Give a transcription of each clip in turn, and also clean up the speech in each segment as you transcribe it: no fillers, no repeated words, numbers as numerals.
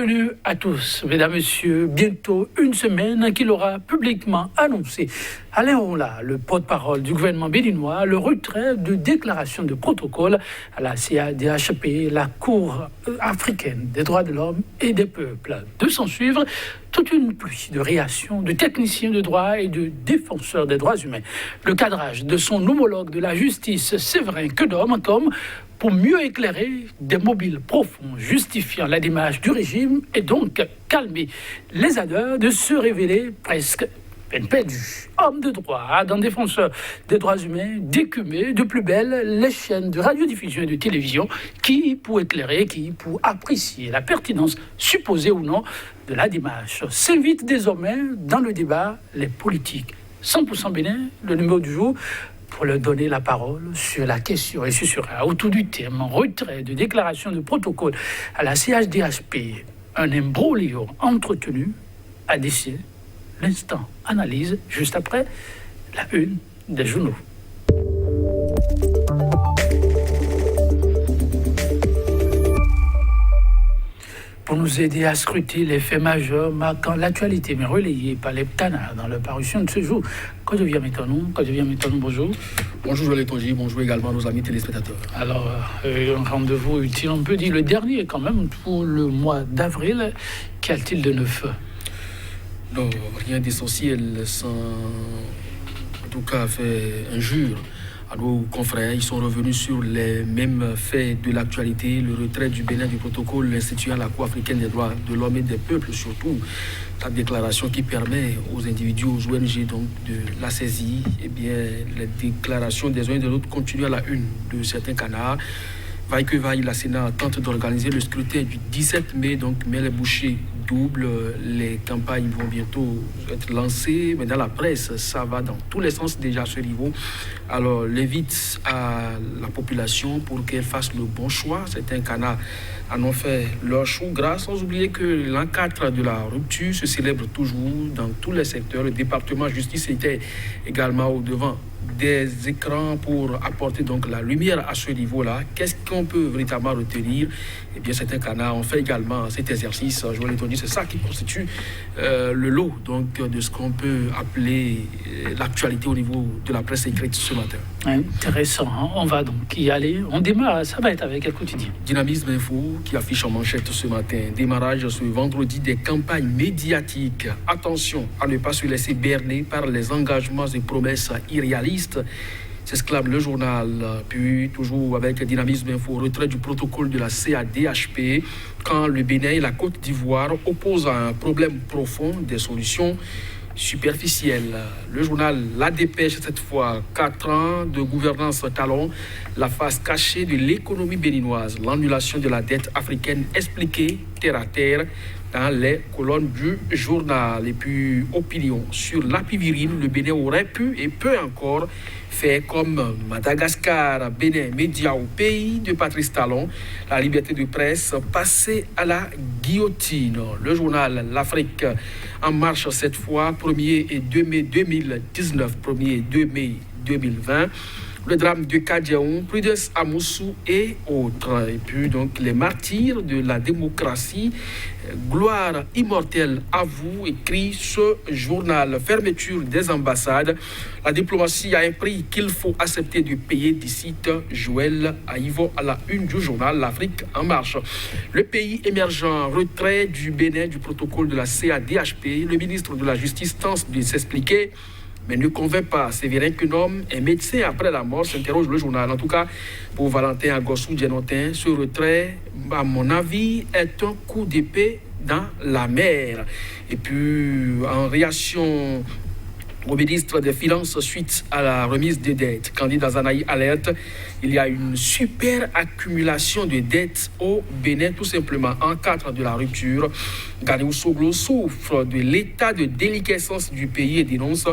Bienvenue à tous, mesdames, messieurs. Bientôt une semaine qu'il aura publiquement annoncé à Léon-là, le porte-parole du gouvernement béninois, le retrait de déclaration de protocole à la CADHP, la Cour africaine des droits de l'homme et des peuples. De s'en suivre toute une pluie de réactions de techniciens de droit et de défenseurs des droits humains. Le cadrage de son homologue de la justice, Séverin Quedom, pour mieux éclairer des mobiles profonds justifiant la démarche du régime et donc calmer les ardeurs de se révéler presque peine perdue. Homme de droit, d'un défenseur des droits humains, d'écumer de plus belle les chaînes de radiodiffusion et de télévision qui, pour éclairer, qui, pour apprécier la pertinence supposée ou non de la démarche, s'invitent désormais dans le débat les politiques. 100% Bénin, le numéro du jour, pour leur donner la parole sur la question et ce sera autour du thème retrait de déclaration de protocole à la CHDHP, un imbroglio entretenu à décider l'instant analyse juste après la une des journaux. Pour nous aider à scruter les faits majeurs marquant l'actualité, mais relayés par les canards dans leur parution de ce jour. Quand je viens maintenant, bonjour. Bonjour Joël Tongi, bonjour également nos amis téléspectateurs. Alors, un rendez-vous utile, on peut dire le dernier quand même, pour le mois d'avril. Qu'y a-t-il de neuf? Non, rien d'essentiel, sans en tout cas faire injure à nos confrères. Ils sont revenus sur les mêmes faits de l'actualité, le retrait du Bénin du protocole instituant la Cour africaine des droits de l'homme et des peuples, surtout la déclaration qui permet aux individus, aux ONG donc de la saisie. Eh bien, les déclarations des uns et des autres continuent à la une de certains canards. Vaille que vaille, la Sénat tente d'organiser le scrutin du 17 mai, donc, mais les bouchées doublent, les campagnes vont bientôt être lancées, mais dans la presse, ça va dans tous les sens déjà à ce niveau. Alors, l'invite à la population pour qu'elle fasse le bon choix. Certains canards en ont fait leur chou gras, sans oublier que l'an 4 de la rupture se célèbre toujours dans tous les secteurs. Le département de justice était également au devant des écrans pour apporter donc la lumière à ce niveau-là. Qu'est-ce qu'on peut véritablement retenir? Eh bien, certains canards ont fait également cet exercice. Je vais le dire, c'est ça qui constitue le lot donc, de ce qu'on peut appeler l'actualité au niveau de la presse écrite ce matin. Intéressant, hein? On va donc y aller. On démarre, ça va être avec le quotidien. Dynamisme Info qui affiche en manchette ce matin. Démarrage ce vendredi des campagnes médiatiques. Attention à ne pas se laisser berner par les engagements et promesses irréalistes. S'exclame le journal. Puis, toujours avec Dynamisme Info, retrait du protocole de la CADHP quand le Bénin et la Côte d'Ivoire opposent à un problème profond des solutions superficielles. Le journal La Dépêche, cette fois, 4 ans de gouvernance talon, la face cachée de l'économie béninoise, l'annulation de la dette africaine expliquée terre à terre dans les colonnes du journal. Et puis, opinion sur l'apivirine, le Bénin aurait pu et peut encore faire comme Madagascar, Bénin, média au pays de Patrice Talon, la liberté de presse passée à la guillotine. Le journal L'Afrique en marche cette fois, 1er et 2 mai 2019, 1er et 2 mai 2020. Le drame de Kadiaoun, Prudence Amoussou et autres. Et puis donc les martyrs de la démocratie, gloire immortelle à vous, écrit ce journal. Fermeture des ambassades. La diplomatie a un prix qu'il faut accepter de payer, d'ici Joël Aïvo à la une du journal L'Afrique en marche. Le pays émergent, retrait du Bénin du protocole de la CADHP. Le ministre de la Justice tente de s'expliquer, mais ne convainc pas. Séverin Quedom, un médecin après la mort, s'interroge le journal. En tout cas, pour Valentin Agossou-Djenotin, ce retrait, à mon avis, est un coup d'épée dans la mer. Et puis, en réaction au ministre des Finances suite à la remise des dettes, candidat Zanaï alerte, il y a une super accumulation de dettes au Bénin, tout simplement. En cadre de la rupture, Ganiou Soglo souffre de l'état de déliquescence du pays et dénonce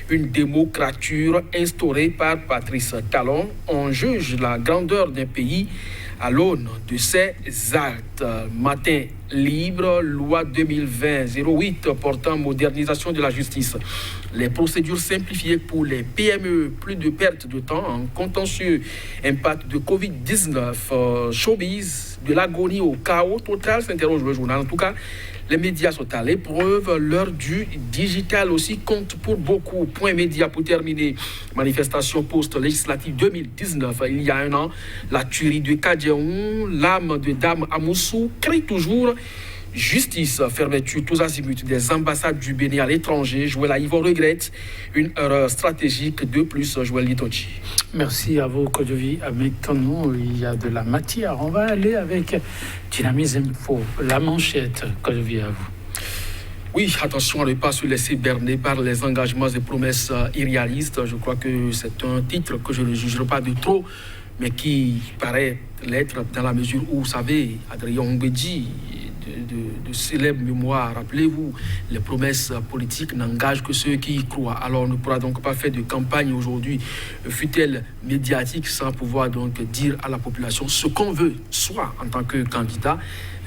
une démocrature instaurée par Patrice Talon. On juge la grandeur d'un pays à l'aune de ces actes. Matin libre, loi 2020-08 portant modernisation de la justice. Les procédures simplifiées pour les PME, plus de perte de temps en contentieux, impact de Covid-19, showbiz, de l'agonie au chaos total, s'interroge le journal. En tout cas, les médias sont à l'épreuve, l'heure du digital aussi compte pour beaucoup. Point média pour terminer. Manifestation post-législative 2019, il y a un an, la tuerie de Kadjeon, l'âme de Dame Amoussou crie toujours justice. Fermeture tous azimuts des ambassades du Bénin à l'étranger. Joël Aïvo regrette une erreur stratégique de plus. Joël Litochi. Merci à vous, Kodovi. Avec ton nom, il y a de la matière. On va aller avec Dynamisme Info, la manchette. Kodovi, à vous. Oui, attention à ne pas se laisser berner par les engagements et promesses irréalistes. Je crois que c'est un titre que je ne jugerai pas de trop, mais qui paraît l'être dans la mesure où, vous savez, Adrien Mbedji, de célèbre mémoire, rappelez-vous, les promesses politiques n'engagent que ceux qui y croient. Alors on ne pourra donc pas faire de campagne aujourd'hui, fût-elle médiatique, sans pouvoir donc dire à la population ce qu'on veut, soit en tant que candidat.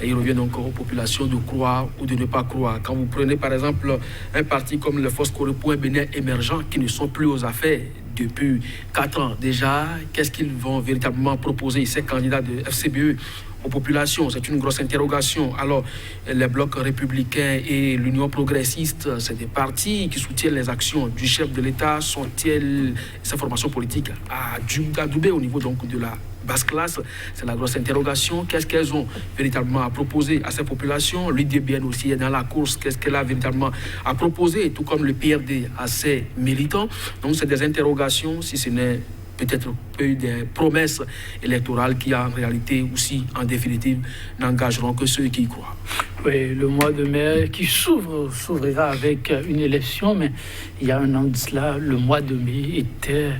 Et il revient donc aux populations de croire ou de ne pas croire. Quand vous prenez par exemple un parti comme le Foscoro pour un Bénin émergent qui ne sont plus aux affaires depuis 4 ans déjà, qu'est-ce qu'ils vont véritablement proposer, ces candidats de FCBE aux populations? C'est une grosse interrogation. Alors, les blocs républicains et l'Union progressiste, c'est des partis qui soutiennent les actions du chef de l'État. Sont-elles, ces formations politiques, à Djoubé au niveau donc de la basse classe? C'est la grosse interrogation. Qu'est-ce qu'elles ont véritablement à proposer à ces populations? L'UDBN aussi est dans la course. Qu'est-ce qu'elle a véritablement à proposer, tout comme le PRD à ses militants? Donc, c'est des interrogations, si ce n'est peut-être des promesses électorales qui, en réalité, aussi, en définitive, n'engageront que ceux qui y croient. Oui, le mois de mai qui s'ouvrira avec une élection, mais il y a un an de cela, le mois de mai était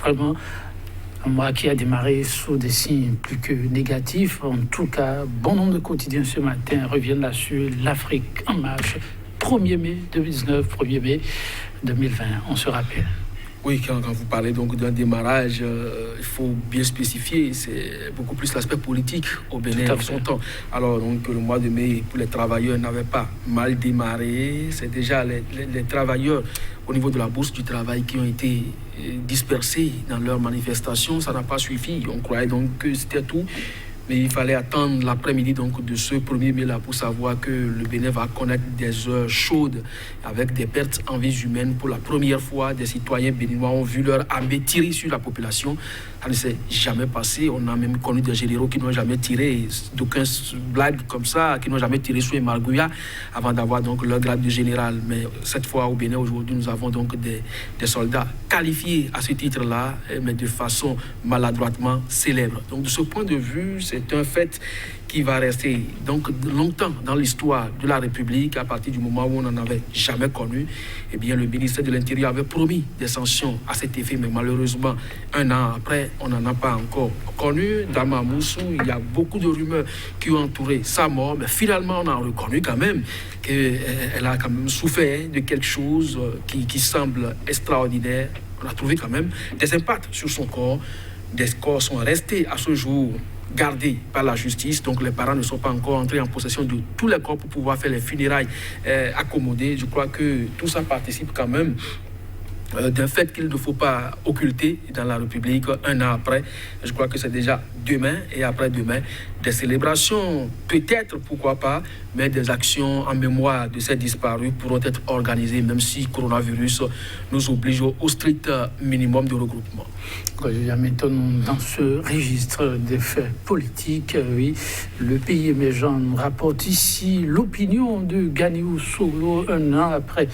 vraiment un mois qui a démarré sous des signes plus que négatifs. En tout cas, bon nombre de quotidiens ce matin reviennent là-dessus. L'Afrique en marche, 1er mai 2019, 1er mai 2020, on se rappelle. Oui, quand vous parlez donc d'un démarrage, il faut bien spécifier, c'est beaucoup plus l'aspect politique au Bénin en son temps. Alors donc le mois de mai pour les travailleurs n'avait pas mal démarré. C'est déjà les travailleurs au niveau de la bourse du travail qui ont été dispersés dans leurs manifestations. Ça n'a pas suffi. On croyait donc que c'était tout. Mais il fallait attendre l'après-midi donc de ce 1er mai-là pour savoir que le Bénin va connaître des heures chaudes avec des pertes en vies humaines. Pour la première fois, des citoyens béninois ont vu leur armée tirer sur la population. Ça ne s'est jamais passé. On a même connu des généraux qui n'ont jamais tiré, d'aucun blague comme ça, qui n'ont jamais tiré sur les Margouya avant d'avoir donc leur grade de général. Mais cette fois au Bénin, aujourd'hui, nous avons donc des soldats qualifiés à ce titre-là, mais de façon maladroitement célèbre. Donc de ce point de vue, c'est un fait qui va rester donc longtemps dans l'histoire de la République. À partir du moment où on n'en avait jamais connu, eh bien, le ministère de l'Intérieur avait promis des sanctions à cet effet, mais malheureusement, un an après, on n'en a pas encore connu. Dama Moussou, il y a beaucoup de rumeurs qui ont entouré sa mort, mais finalement, on a reconnu quand même qu'elle a quand même souffert de quelque chose qui semble extraordinaire. On a trouvé quand même des impacts sur son corps. Des corps sont restés à ce jour gardés par la justice, donc les parents ne sont pas encore entrés en possession de tous les corps pour pouvoir faire les funérailles accommodées. Je crois que tout ça participe quand même d'un fait qu'il ne faut pas occulter dans la République un an après. Je crois que c'est déjà demain et après-demain. Des célébrations, peut-être, pourquoi pas, mais des actions en mémoire de ces disparus pourront être organisées, même si le coronavirus nous oblige au strict minimum de regroupement. Mettons dans ce registre des faits politiques, oui, le pays émergent nous rapporte ici l'opinion de Ganiou Soglo un an après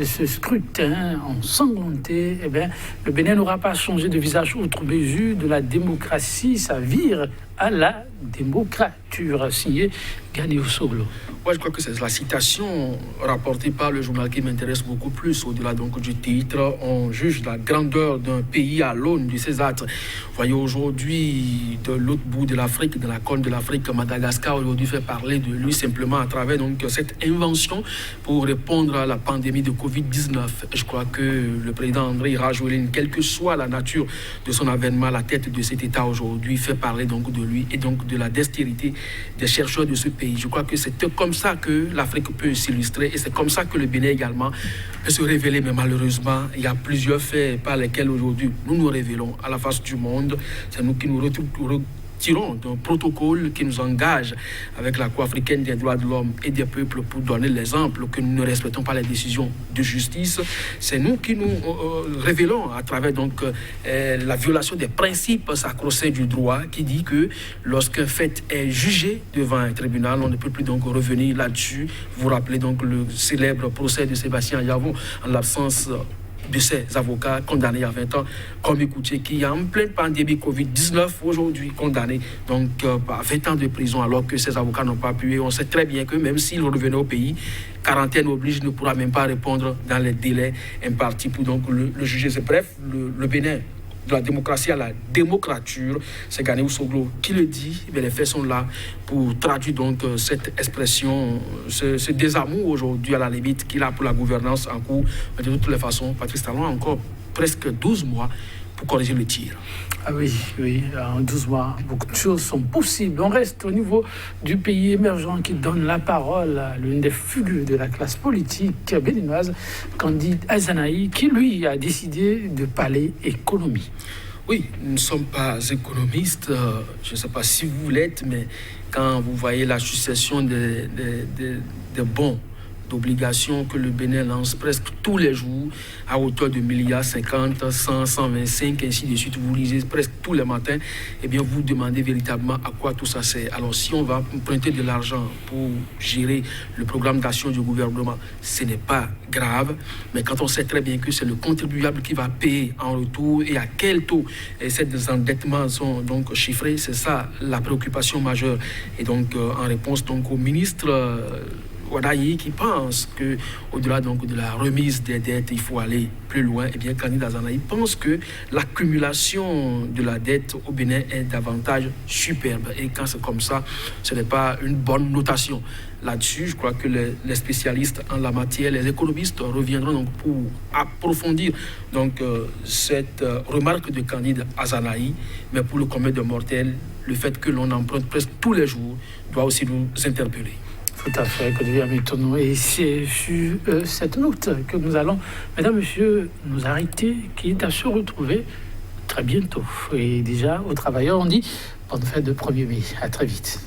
ce scrutin ensanglanté. Eh bien, le Bénin n'aura pas changé de visage outre mesure, de la démocratie, ça vire à la démocrature, signé Ganiou Soglo. Ouais, je crois que c'est la citation rapportée par le journal qui m'intéresse beaucoup plus. Au-delà donc du titre, on juge la grandeur d'un pays à l'aune de ses actes. Vous voyez aujourd'hui, de l'autre bout de l'Afrique, de la côte de l'Afrique, Madagascar aujourd'hui fait parler de lui simplement à travers donc cette invention pour répondre à la pandémie de Covid-19. Je crois que le président André Rajoelina, quelle que soit la nature de son avènement à la tête de cet État aujourd'hui, fait parler donc de lui et donc de la dextérité des chercheurs de ce pays. Je crois que c'est comme ça que l'Afrique peut s'illustrer et c'est comme ça que le Bénin également peut se révéler. Mais malheureusement, il y a plusieurs faits par lesquels aujourd'hui nous nous révélons à la face du monde. C'est nous qui nous retirons d'un protocole qui nous engage avec la Cour africaine des droits de l'homme et des peuples pour donner l'exemple que nous ne respectons pas les décisions de justice. C'est nous qui nous révélons à travers donc la violation des principes sacro-saints du droit qui dit que lorsqu'un fait est jugé devant un tribunal, on ne peut plus donc revenir là-dessus. Vous vous rappelez donc le célèbre procès de Sébastien Yavon en l'absence de ses avocats condamnés il y a 20 ans, comme Écoutier, qui est en pleine pandémie Covid-19, aujourd'hui condamné donc, à 20 ans de prison, alors que ses avocats n'ont pas pu. Et on sait très bien que même s'il revenait au pays, quarantaine oblige, ne pourra même pas répondre dans les délais impartis pour donc, le juger. Bref, le Bénin, de la démocratie à la démocrature, c'est Gani Ousoglo qui le dit, mais les faits sont là pour traduire donc cette expression, ce désamour aujourd'hui à la limite qu'il a pour la gouvernance en cours. De toutes les façons, Patrice Talon a encore presque 12 mois pour corriger le tir. Ah oui, en 12 mois, beaucoup de choses sont possibles. On reste au niveau du pays émergent qui donne la parole à l'une des figures de la classe politique béninoise, Candide Azanaï, qui lui a décidé de parler économie. Oui, nous ne sommes pas économistes, je ne sais pas si vous l'êtes, mais quand vous voyez la succession des bons, d'obligations que le Bénin lance presque tous les jours à hauteur de milliards 50, 100, 125, ainsi de suite. Vous lisez presque tous les matins. Eh bien, vous demandez véritablement à quoi tout ça sert. Alors, si on va emprunter de l'argent pour gérer le programme d'action du gouvernement, ce n'est pas grave. Mais quand on sait très bien que c'est le contribuable qui va payer en retour et à quel taux ces endettements sont donc chiffrés, c'est ça la préoccupation majeure. Et donc, en réponse donc, au ministre Wadayi qui pense qu'au-delà donc de la remise des dettes, il faut aller plus loin, et bien Candide Azanaï pense que l'accumulation de la dette au Bénin est davantage superbe. Et quand c'est comme ça, ce n'est pas une bonne notation. Là-dessus, je crois que les spécialistes en la matière, les économistes reviendront donc pour approfondir donc, cette remarque de Candide Azanaï, mais pour le commun des mortels, le fait que l'on emprunte presque tous les jours doit aussi nous interpeller. Tout à fait, Codivia Métono. Et c'est sur cette note que nous allons, mesdames, messieurs, nous arrêter, qui est à se retrouver très bientôt. Et déjà, aux travailleurs, on dit bonne fête de 1er mai. À très vite.